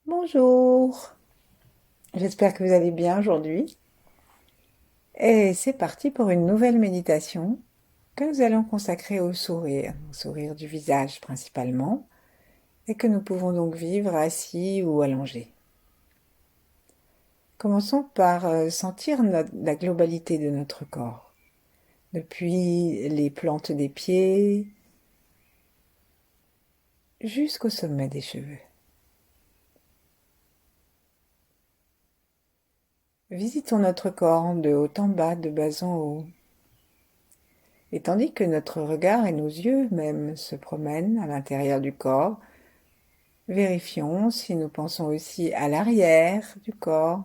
Bonjour, j'espère que vous allez bien aujourd'hui. Et c'est parti pour une nouvelle méditation que nous allons consacrer au sourire du visage principalement, et que nous pouvons donc vivre assis ou allongés. Commençons par sentir la globalité de notre corps, depuis les plantes des pieds jusqu'au sommet des cheveux. Visitons notre corps de haut en bas, de bas en haut. Et tandis que notre regard et nos yeux même se promènent à l'intérieur du corps, vérifions si nous pensons aussi à l'arrière du corps,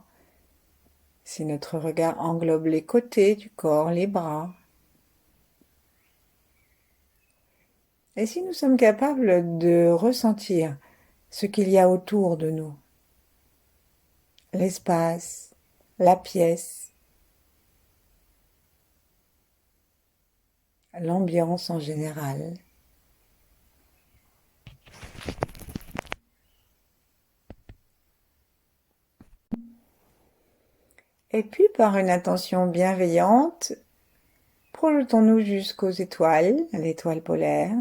si notre regard englobe les côtés du corps, les bras, et si nous sommes capables de ressentir ce qu'il y a autour de nous, l'espace, la pièce, l'ambiance en général. Et puis, par une intention bienveillante, projetons-nous jusqu'aux étoiles, l'étoile polaire.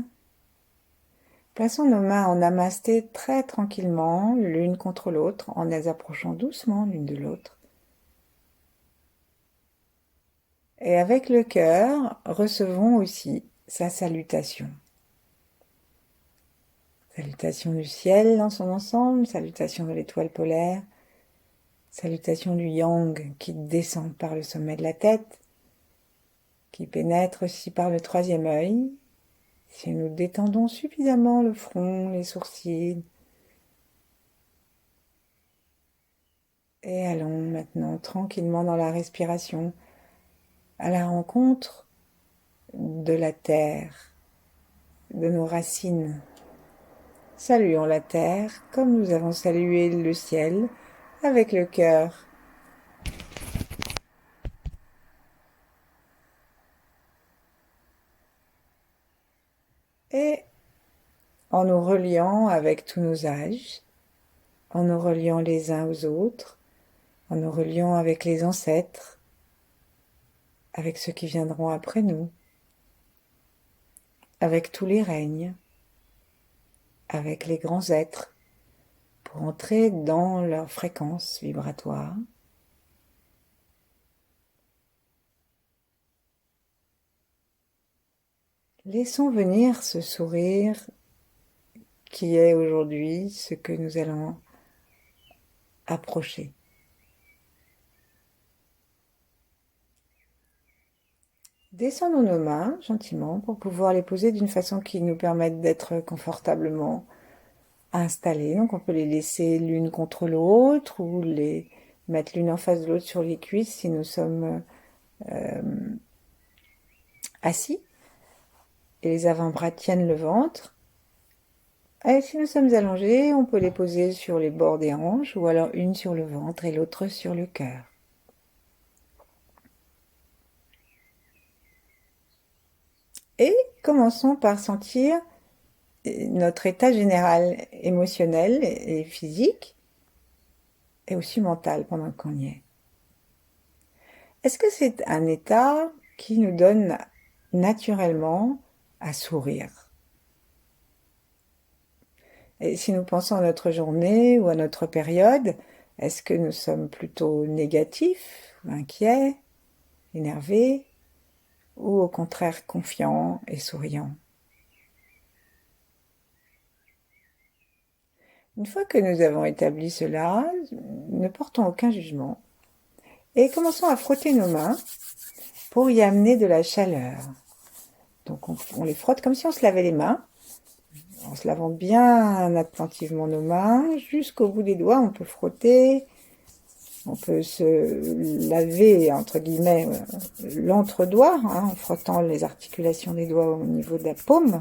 Plaçons nos mains en namasté très tranquillement, l'une contre l'autre, en les approchant doucement l'une de l'autre. Et avec le cœur, recevons aussi sa salutation. Salutation du ciel dans son ensemble, salutation de l'étoile polaire, salutation du yang qui descend par le sommet de la tête, qui pénètre aussi par le troisième œil. Si nous détendons suffisamment le front, les sourcils, et allons maintenant tranquillement dans la respiration, à la rencontre de la terre, de nos racines. Saluons la terre comme nous avons salué le ciel avec le cœur. Et en nous reliant avec tous nos âges, en nous reliant les uns aux autres, en nous reliant avec les ancêtres, avec ceux qui viendront après nous, avec tous les règnes, avec les grands êtres, pour entrer dans leur fréquence vibratoire. Laissons venir ce sourire qui est aujourd'hui ce que nous allons approcher. Descendons nos mains gentiment pour pouvoir les poser d'une façon qui nous permette d'être confortablement installés. Donc on peut les laisser l'une contre l'autre ou les mettre l'une en face de l'autre sur les cuisses si nous sommes assis et les avant-bras tiennent le ventre. Et si nous sommes allongés, on peut les poser sur les bords des hanches ou alors une sur le ventre et l'autre sur le cœur. Et commençons par sentir notre état général émotionnel et physique et aussi mental pendant qu'on y est. Est-ce que c'est un état qui nous donne naturellement à sourire? Et si nous pensons à notre journée ou à notre période, est-ce que nous sommes plutôt négatifs, inquiets, énervés, ou au contraire confiants et souriants? Une fois que nous avons établi cela, ne portons aucun jugement et commençons à frotter nos mains pour y amener de la chaleur. Donc on les frotte comme si on se lavait les mains, en se lavant bien attentivement nos mains, jusqu'au bout des doigts, on peut frotter, on peut se laver, entre guillemets, l'entre-doigt, en frottant les articulations des doigts au niveau de la paume,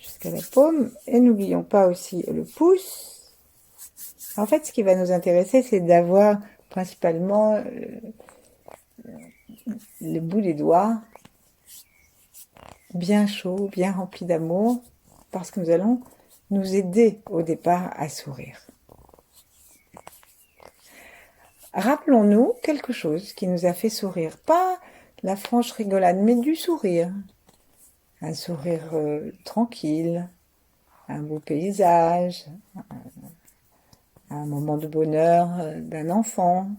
jusqu'à la paume, et n'oublions pas aussi le pouce. En fait, ce qui va nous intéresser, c'est d'avoir principalement le bout des doigts bien chaud, bien rempli d'amour, parce que nous allons nous aider au départ à sourire. Rappelons-nous quelque chose qui nous a fait sourire. Pas la franche rigolade, mais du sourire. Un sourire tranquille, un beau paysage, un moment de bonheur d'un enfant.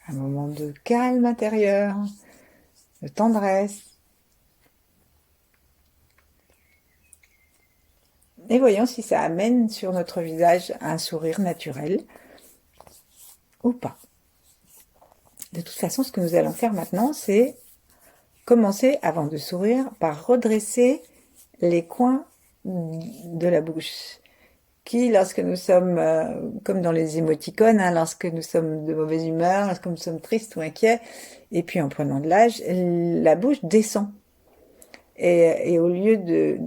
Un moment de calme intérieur, de tendresse. Et voyons si ça amène sur notre visage un sourire naturel ou pas. De toute façon, ce que nous allons faire maintenant, c'est commencer, avant de sourire, par redresser les coins de la bouche. Qui, lorsque nous sommes, comme dans les émoticônes, hein, lorsque nous sommes de mauvaise humeur, lorsque nous sommes tristes ou inquiets, et puis en prenant de l'âge, la bouche descend. Et au lieu de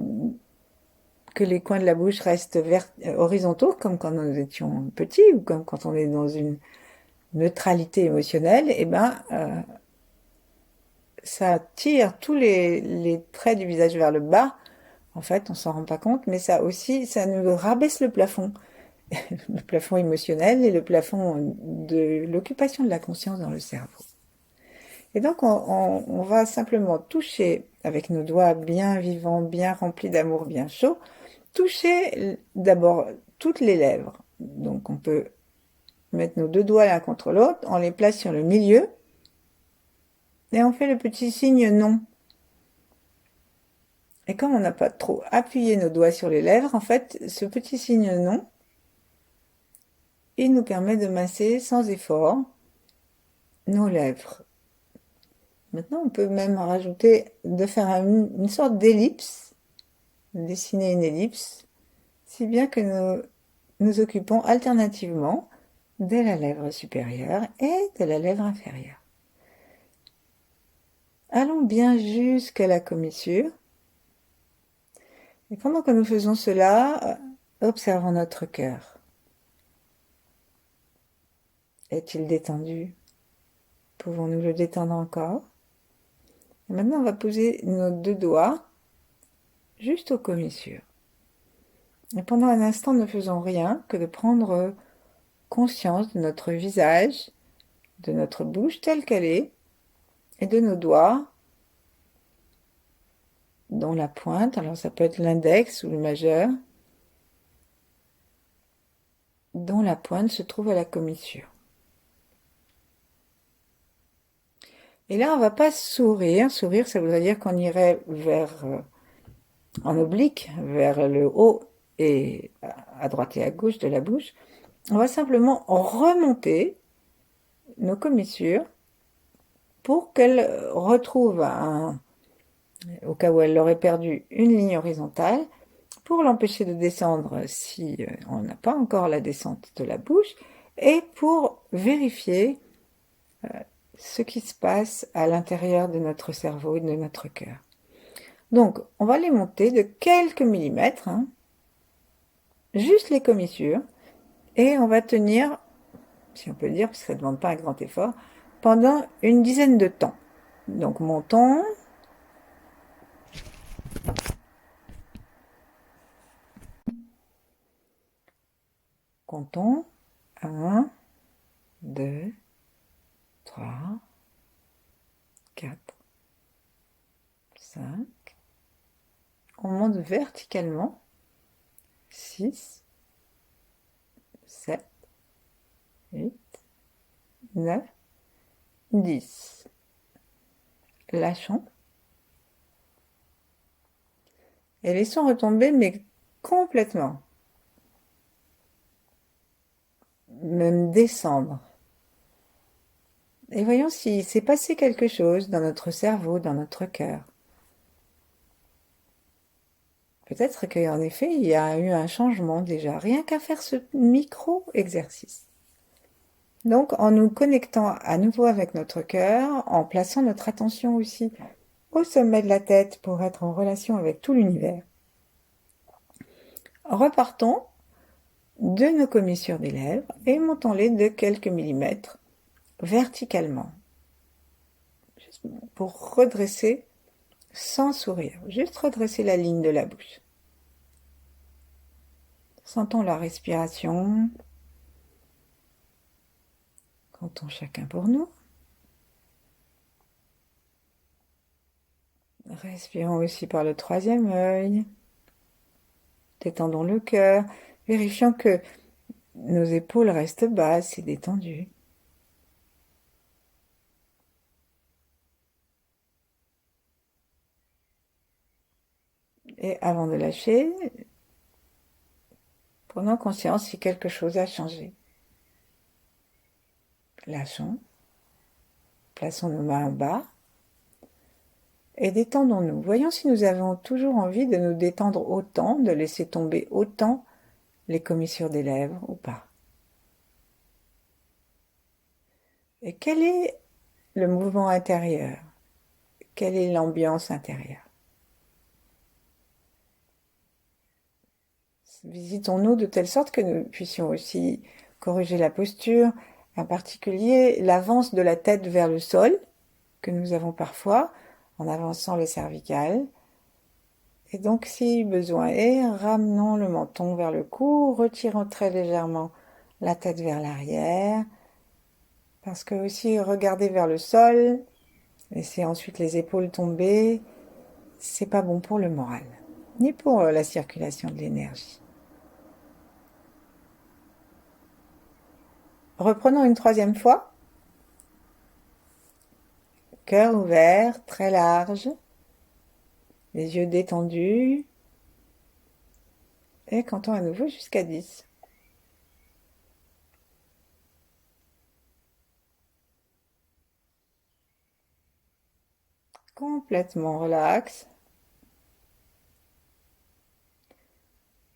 que les coins de la bouche restent horizontaux, comme quand nous étions petits, ou comme quand on est dans une neutralité émotionnelle, et ça tire tous les traits du visage vers le bas. En fait, on s'en rend pas compte, mais ça aussi, ça nous rabaisse le plafond émotionnel et le plafond de l'occupation de la conscience dans le cerveau. Et donc, on va simplement toucher avec nos doigts bien vivants, bien remplis d'amour, bien chauds, toucher d'abord toutes les lèvres. Donc, on peut mettre nos deux doigts l'un contre l'autre, on les place sur le milieu, et on fait le petit signe non. Et comme on n'a pas trop appuyé nos doigts sur les lèvres, en fait, ce petit signe non, il nous permet de masser sans effort nos lèvres. Maintenant, on peut même rajouter, de faire une sorte d'ellipse, dessiner une ellipse, si bien que nous nous occupons alternativement de la lèvre supérieure et de la lèvre inférieure. Allons bien jusqu'à la commissure. Et pendant que nous faisons cela, observons notre cœur. Est-il détendu? Pouvons-nous le détendre encore? Et maintenant, on va poser nos deux doigts juste aux commissures. Et pendant un instant, ne faisons rien que de prendre conscience de notre visage, de notre bouche telle qu'elle est, et de nos doigts, dont la pointe, alors ça peut être l'index ou le majeur, dont la pointe se trouve à la commissure. Et là, on va pas sourire. Sourire, ça voudrait dire qu'on irait en oblique, vers le haut et à droite et à gauche de la bouche. On va simplement remonter nos commissures pour qu'elles retrouvent au cas où elle aurait perdu, une ligne horizontale, pour l'empêcher de descendre si on n'a pas encore la descente de la bouche, et pour vérifier ce qui se passe à l'intérieur de notre cerveau et de notre cœur. Donc, on va les monter de quelques millimètres, hein, juste les commissures, et on va tenir, si on peut le dire, parce que ça ne demande pas un grand effort, pendant une dizaine de temps. Donc, montons. Comptons. 1, 2, 3, 4, 5. On monte verticalement. 6, 7, 8, 9, 10. Lâchons. Et laissons retomber, mais complètement. Même descendre. Et voyons s'il s'est passé quelque chose dans notre cerveau, dans notre cœur. Peut-être qu'en effet, il y a eu un changement déjà, rien qu'à faire ce micro-exercice. Donc, en nous connectant à nouveau avec notre cœur, en plaçant notre attention aussi au sommet de la tête pour être en relation avec tout l'univers, repartons de nos commissures des lèvres et montons-les de quelques millimètres verticalement, pour redresser sans sourire, juste redresser la ligne de la bouche. Sentons la respiration. Comptons chacun pour nous. Respirons aussi par le troisième œil. Détendons le cœur. Vérifions que nos épaules restent basses et détendues. Et avant de lâcher, prenons conscience si quelque chose a changé. Lâchons. Plaçons nos mains en bas. Et détendons-nous. Voyons si nous avons toujours envie de nous détendre autant, de laisser tomber autant les commissures des lèvres ou pas. Et quel est le mouvement intérieur? Quelle est l'ambiance intérieure? Visitons-nous de telle sorte que nous puissions aussi corriger la posture, en particulier l'avance de la tête vers le sol, que nous avons parfois, en avançant les cervicales. Et donc, si besoin est, ramenons le menton vers le cou, retirons très légèrement la tête vers l'arrière, parce que aussi regarder vers le sol, laisser ensuite les épaules tomber, c'est pas bon pour le moral, ni pour la circulation de l'énergie. Reprenons une troisième fois. Cœur ouvert, très large, les yeux détendus, et comptons à nouveau jusqu'à 10. Complètement relax.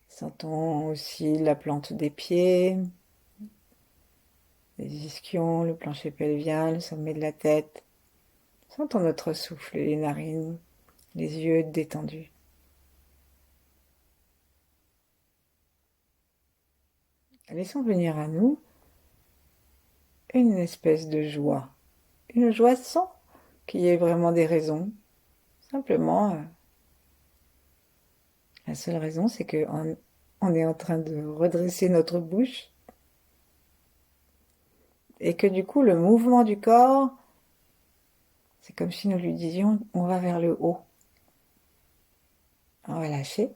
Sentons aussi la plante des pieds, les ischions, le plancher pelvien, le sommet de la tête. Sentons notre souffle, les narines, les yeux détendus. Laissons venir à nous une espèce de joie. Une joie sans qu'il y ait vraiment des raisons. Simplement, la seule raison, c'est qu'on est en train de redresser notre bouche et que du coup, le mouvement du corps, c'est comme si nous lui disions, on va vers le haut. On va lâcher.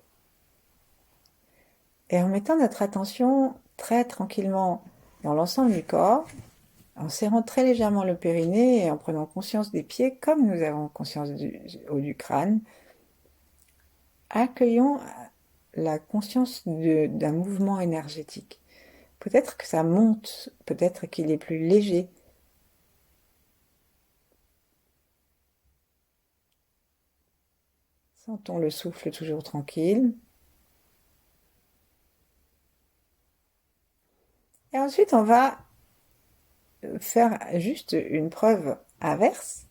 Et en mettant notre attention très tranquillement dans l'ensemble du corps, en serrant très légèrement le périnée et en prenant conscience des pieds, comme nous avons conscience du haut du crâne, accueillons la conscience d'un mouvement énergétique. Peut-être que ça monte, peut-être qu'il est plus léger. Sentons le souffle toujours tranquille. Et ensuite, on va faire juste une preuve inverse.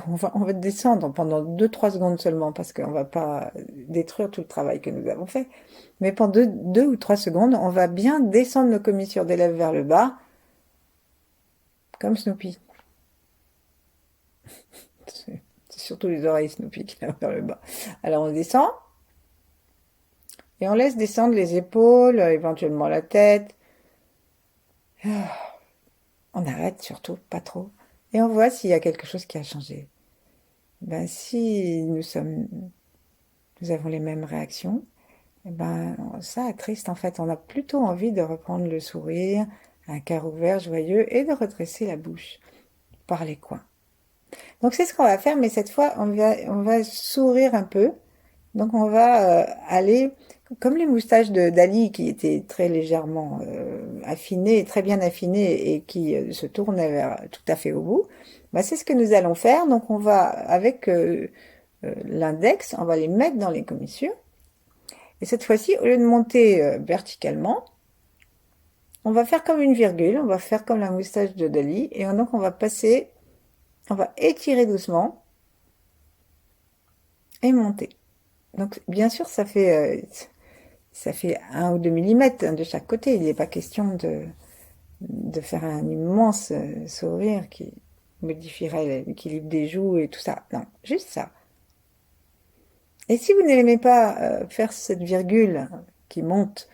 On va descendre pendant 2-3 secondes seulement parce qu'on ne va pas détruire tout le travail que nous avons fait. Mais pendant 2 ou 3 secondes, on va bien descendre nos commissures des lèvres vers le bas, comme Snoopy. C'est surtout les oreilles Snoopy qui vont vers le bas. Alors on descend et on laisse descendre les épaules, éventuellement la tête. On arrête surtout, pas trop. Et on voit s'il y a quelque chose qui a changé. Ben, si nous avons les mêmes réactions, eh ben, ça attriste en fait. On a plutôt envie de reprendre le sourire, un cœur ouvert, joyeux, et de redresser la bouche par les coins. Donc c'est ce qu'on va faire, mais cette fois, on va sourire un peu. Donc on va aller, comme les moustaches de Dali qui étaient très légèrement affinées, très bien affinées et qui se tournaient vers tout à fait au bout, bah, c'est ce que nous allons faire. Donc on va, avec l'index, on va les mettre dans les commissures. Et cette fois-ci, au lieu de monter verticalement, on va faire comme une virgule, on va faire comme la moustache de Dali, et donc on va passer, on va étirer doucement et monter. Donc bien sûr, ça fait 1 ou 2 millimètres de chaque côté. Il n'est pas question de faire un immense sourire qui modifierait l'équilibre des joues et tout ça. Non, juste ça. Et si vous n'aimez pas faire cette virgule qui monte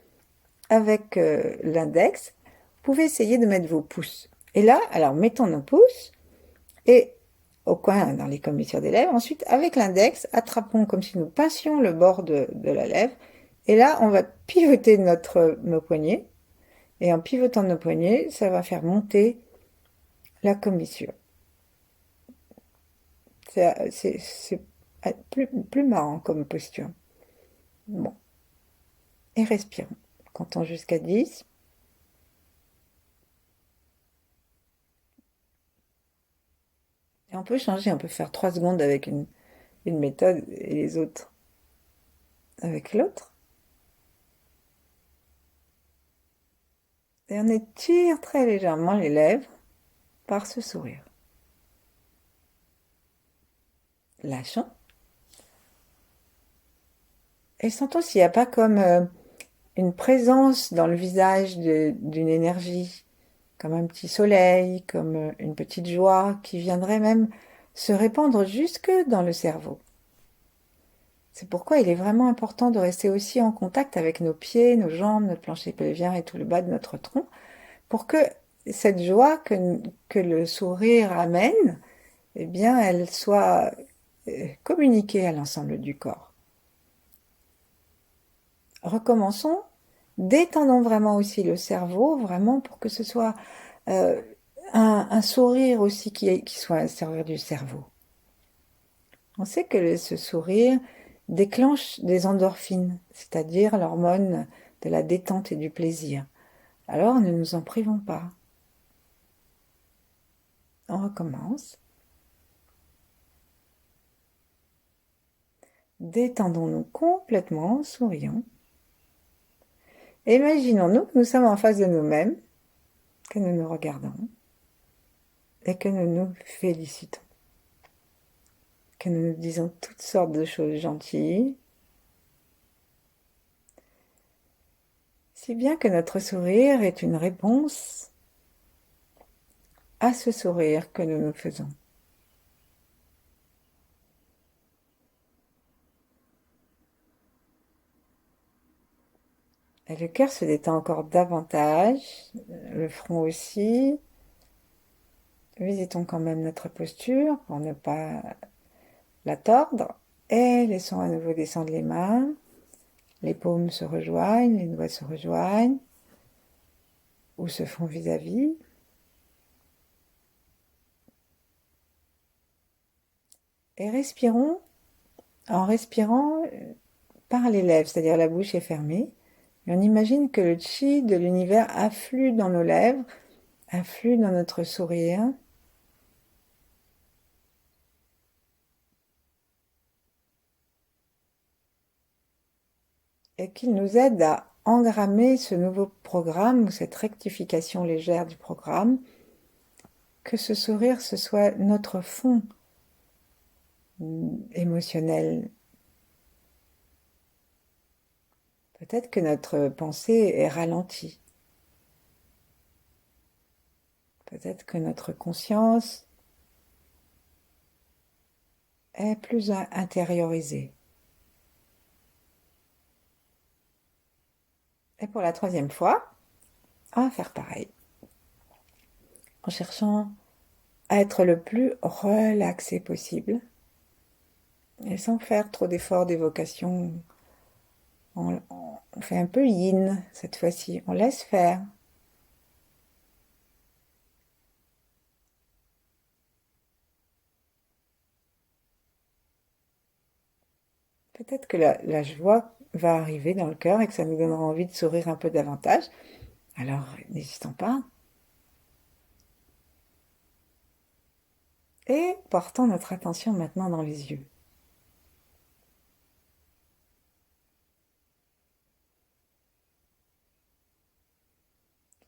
avec l'index, vous pouvez essayer de mettre vos pouces. Et là, alors mettons nos pouces et au coin dans les commissures des lèvres. Ensuite, avec l'index, attrapons comme si nous pincions le bord de la lèvre. Et là, on va pivoter nos poignets. Et en pivotant nos poignets, ça va faire monter la commissure. C'est plus marrant comme posture. Bon. Et respirons. Comptons jusqu'à 10. Et on peut changer, on peut faire 3 secondes avec une méthode et les autres avec l'autre. Et on étire très légèrement les lèvres par ce sourire. Lâchons. Et sentons s'il n'y a pas comme une présence dans le visage d'une énergie, comme un petit soleil, comme une petite joie qui viendrait même se répandre jusque dans le cerveau. C'est pourquoi il est vraiment important de rester aussi en contact avec nos pieds, nos jambes, notre plancher pelvien et tout le bas de notre tronc, pour que cette joie que le sourire amène, eh bien, elle soit communiquée à l'ensemble du corps. Recommençons, détendons vraiment aussi le cerveau, vraiment pour que ce soit euh, un sourire aussi qui soit un sourire du cerveau. On sait que ce sourire déclenche des endorphines, c'est-à-dire l'hormone de la détente et du plaisir. Alors ne nous en privons pas. On recommence. Détendons-nous complètement, sourions. Imaginons-nous que nous sommes en face de nous-mêmes, que nous nous regardons et que nous nous félicitons, que nous nous disons toutes sortes de choses gentilles, si bien que notre sourire est une réponse à ce sourire que nous nous faisons. Et le cœur se détend encore davantage, le front aussi. Visitons quand même notre posture pour ne pas la tordre. Et laissons à nouveau descendre les mains. Les paumes se rejoignent, les doigts se rejoignent ou se font vis-à-vis. Et respirons en respirant par les lèvres, c'est-à-dire la bouche est fermée. Et on imagine que le chi de l'univers afflue dans nos lèvres, afflue dans notre sourire. Et qu'il nous aide à engrammer ce nouveau programme ou cette rectification légère du programme, que ce sourire, ce soit notre fond émotionnel. Peut-être que notre pensée est ralentie. Peut-être que notre conscience est plus intériorisée. Et pour la troisième fois, on va faire pareil, en cherchant à être le plus relaxé possible et sans faire trop d'efforts d'évocation. On fait un peu yin cette fois-ci, on laisse faire. Peut-être que la joie va arriver dans le cœur et que ça nous donnera envie de sourire un peu davantage. Alors, n'hésitons pas. Et portons notre attention maintenant dans les yeux.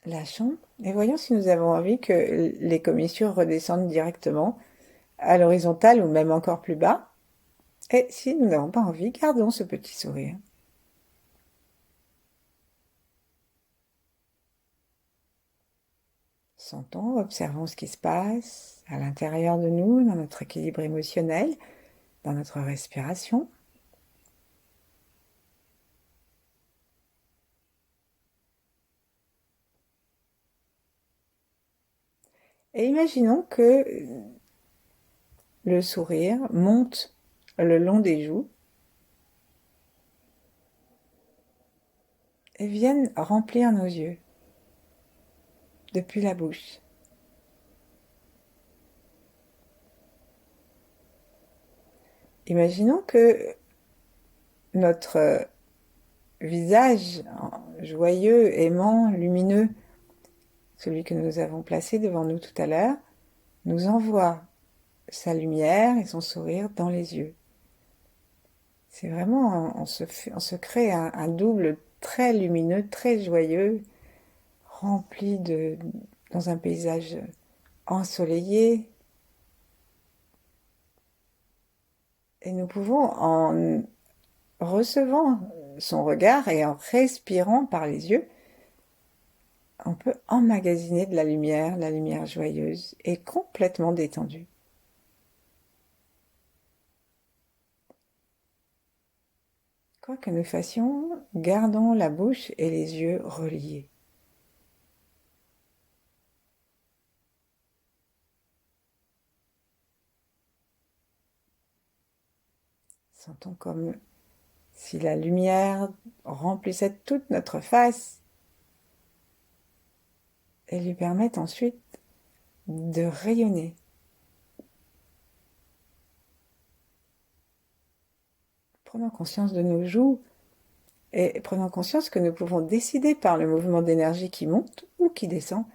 Lâchons et voyons si nous avons envie que les commissures redescendent directement à l'horizontale ou même encore plus bas. Et si nous n'avons pas envie, gardons ce petit sourire. Sentons, observons ce qui se passe à l'intérieur de nous, dans notre équilibre émotionnel, dans notre respiration. Et imaginons que le sourire monte le long des joues et vienne remplir nos yeux depuis la bouche. Imaginons que notre visage joyeux, aimant, lumineux, celui que nous avons placé devant nous tout à l'heure, nous envoie sa lumière et son sourire dans les yeux. C'est vraiment, on se crée un double très lumineux, très joyeux, rempli dans un paysage ensoleillé. Et nous pouvons, en recevant son regard et en respirant par les yeux, on peut emmagasiner de la lumière joyeuse et complètement détendue. Quoi que nous fassions, gardons la bouche et les yeux reliés. Sentons comme si la lumière remplissait toute notre face et lui permette ensuite de rayonner. Prenons conscience de nos joues et prenons conscience que nous pouvons décider par le mouvement d'énergie qui monte ou qui descend,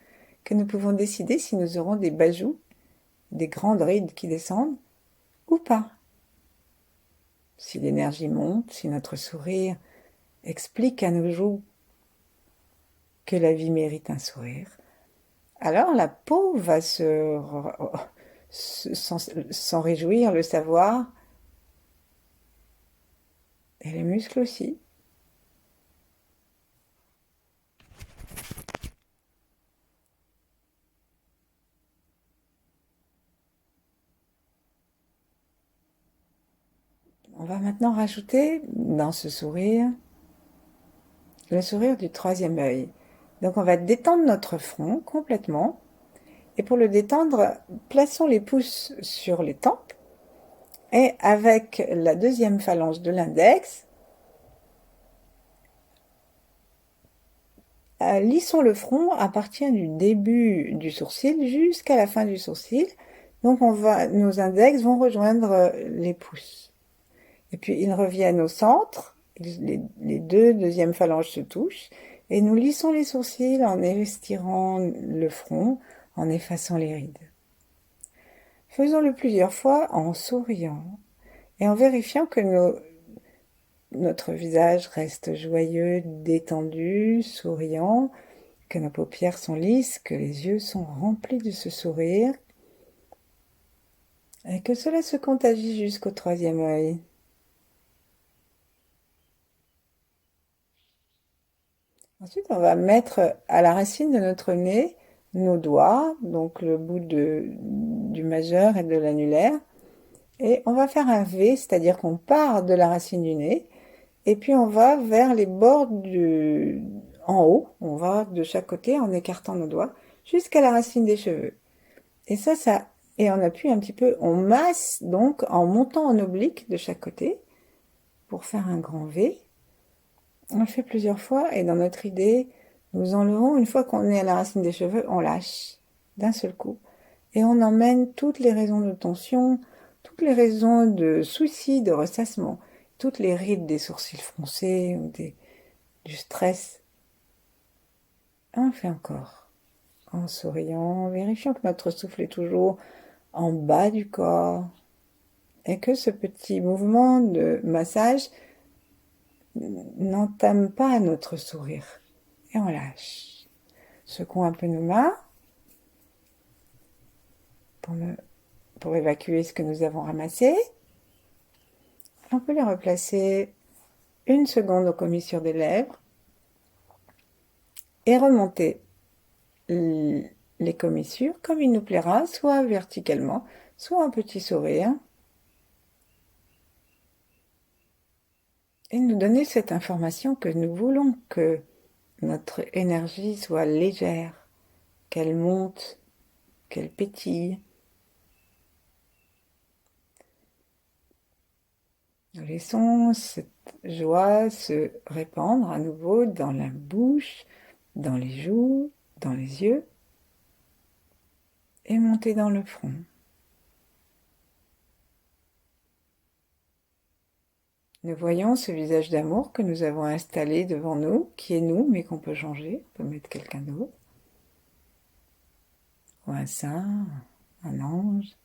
que nous pouvons décider si nous aurons des bas joues, des grandes rides qui descendent ou pas. Si l'énergie monte, si notre sourire explique à nos joues que la vie mérite un sourire, alors la peau va s'en réjouir, le savoir, et les muscles aussi. On va maintenant rajouter dans ce sourire le sourire du troisième œil. Donc on va détendre notre front complètement. Et pour le détendre, plaçons les pouces sur les tempes et avec la deuxième phalange de l'index, lissons le front à partir du début du sourcil jusqu'à la fin du sourcil. Donc nos index vont rejoindre les pouces. Et puis ils reviennent au centre, les deux deuxièmes phalanges se touchent, et nous lissons les sourcils en estirant le front, en effaçant les rides. Faisons-le plusieurs fois en souriant et en vérifiant que notre visage reste joyeux, détendu, souriant, que nos paupières sont lisses, que les yeux sont remplis de ce sourire, et que cela se contagie jusqu'au troisième œil. Ensuite, on va mettre à la racine de notre nez nos doigts, donc le bout du majeur et de l'annulaire, et on va faire un V, c'est-à-dire qu'on part de la racine du nez, et puis on va vers les bords en haut, on va de chaque côté en écartant nos doigts, jusqu'à la racine des cheveux. Et et on appuie un petit peu, on masse donc en montant en oblique de chaque côté, pour faire un grand V. On le fait plusieurs fois et dans notre idée, nous enlevons, une fois qu'on est à la racine des cheveux, on lâche d'un seul coup. Et on emmène toutes les raisons de tension, toutes les raisons de soucis, de ressassement, toutes les rides des sourcils froncés ou du stress. Et on le fait encore, en souriant, en vérifiant que notre souffle est toujours en bas du corps et que ce petit mouvement de massage n'entame pas notre sourire. Et on lâche. Secouons un peu nos mains pour évacuer ce que nous avons ramassé. On peut les replacer une seconde aux commissures des lèvres et remonter les commissures comme il nous plaira, soit verticalement, soit un petit sourire. Et nous donner cette information que nous voulons que notre énergie soit légère, qu'elle monte qu'elle pétille. Nous laissons cette joie se répandre à nouveau dans la bouche, dans les joues, dans les yeux et monter dans le front. Nous voyons ce visage d'amour que nous avons installé devant nous, qui est nous, mais qu'on peut changer. On peut mettre quelqu'un d'autre. Ou un saint, un ange.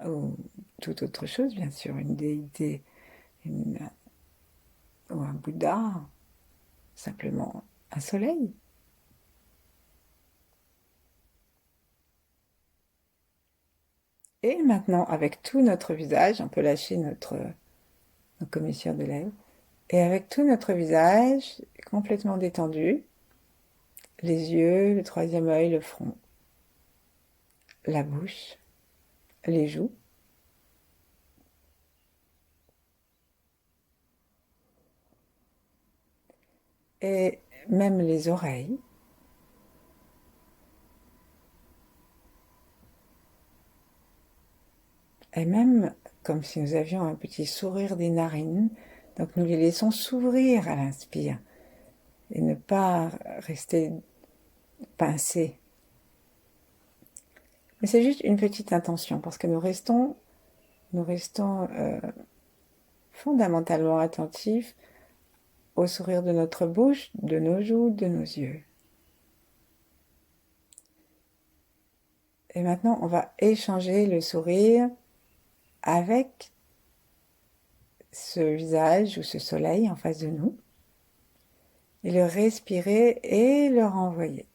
Ou toute autre chose, bien sûr, une déité, ou un Bouddha, simplement un soleil. Et maintenant, avec tout notre visage, on peut lâcher nos commissures de lèvres, et avec tout notre visage complètement détendu, les yeux, le troisième œil, le front, la bouche, les joues, et même les oreilles. Et même comme si nous avions un petit sourire des narines, donc nous les laissons s'ouvrir à l'inspire et ne pas rester pincés. Mais c'est juste une petite intention parce que nous restons fondamentalement attentifs au sourire de notre bouche, de nos joues, de nos yeux. Et maintenant, on va échanger le sourire avec ce visage ou ce soleil en face de nous et le respirer et le renvoyer.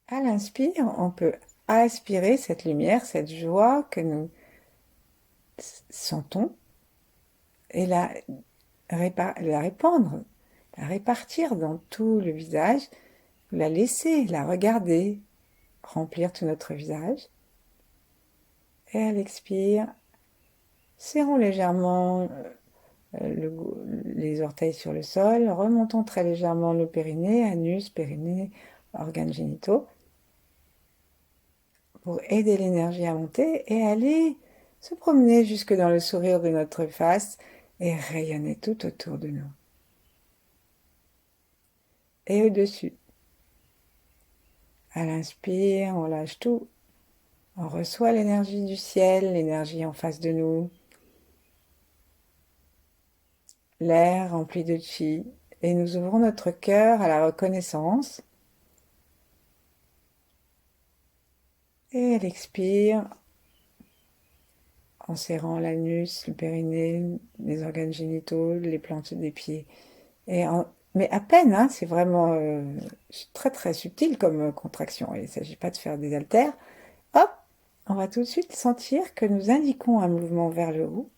À l'inspire, on peut aspirer cette lumière, cette joie que nous sentons et la répandre, la répartir dans tout le visage, la laisser, la regarder, remplir tout notre visage. Et à l'expire, serrons légèrement les orteils sur le sol, remontons très légèrement le périnée, anus, périnée, organes génitaux, pour aider l'énergie à monter et aller se promener jusque dans le sourire de notre face et rayonner tout autour de nous. Et au-dessus. À l'inspire, on lâche tout. On reçoit l'énergie du ciel, l'énergie en face de nous. L'air rempli de chi. Et nous ouvrons notre cœur à la reconnaissance. Et à l'expire, en serrant l'anus, le périnée, les organes génitaux, les plantes des pieds. Mais à peine, hein, c'est vraiment très très subtil comme contraction. Il ne s'agit pas de faire des haltères. Hop, on va tout de suite sentir que nous indiquons un mouvement vers le haut.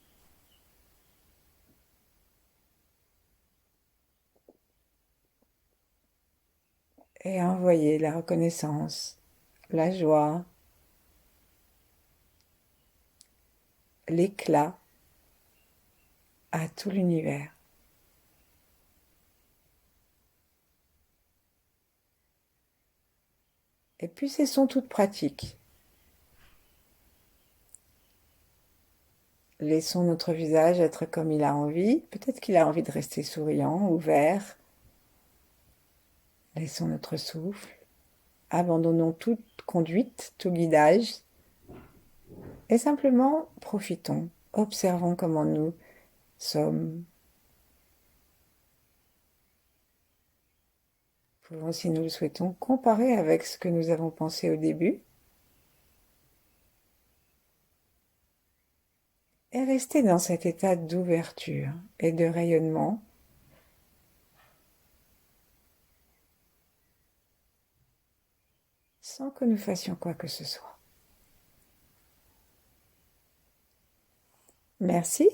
Et envoyer la reconnaissance, la joie, l'éclat à tout l'univers. Et puis cessons toute pratique. Laissons notre visage être comme il a envie. Peut-être qu'il a envie de rester souriant, ouvert. Laissons notre souffle. Abandonnons toute conduite, tout guidage. Et simplement profitons. Observons comment nous sommes. Nous pouvons, si nous le souhaitons, comparer avec ce que nous avons pensé au début. Et rester dans cet état d'ouverture et de rayonnement sans que nous fassions quoi que ce soit. Merci,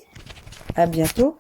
à bientôt.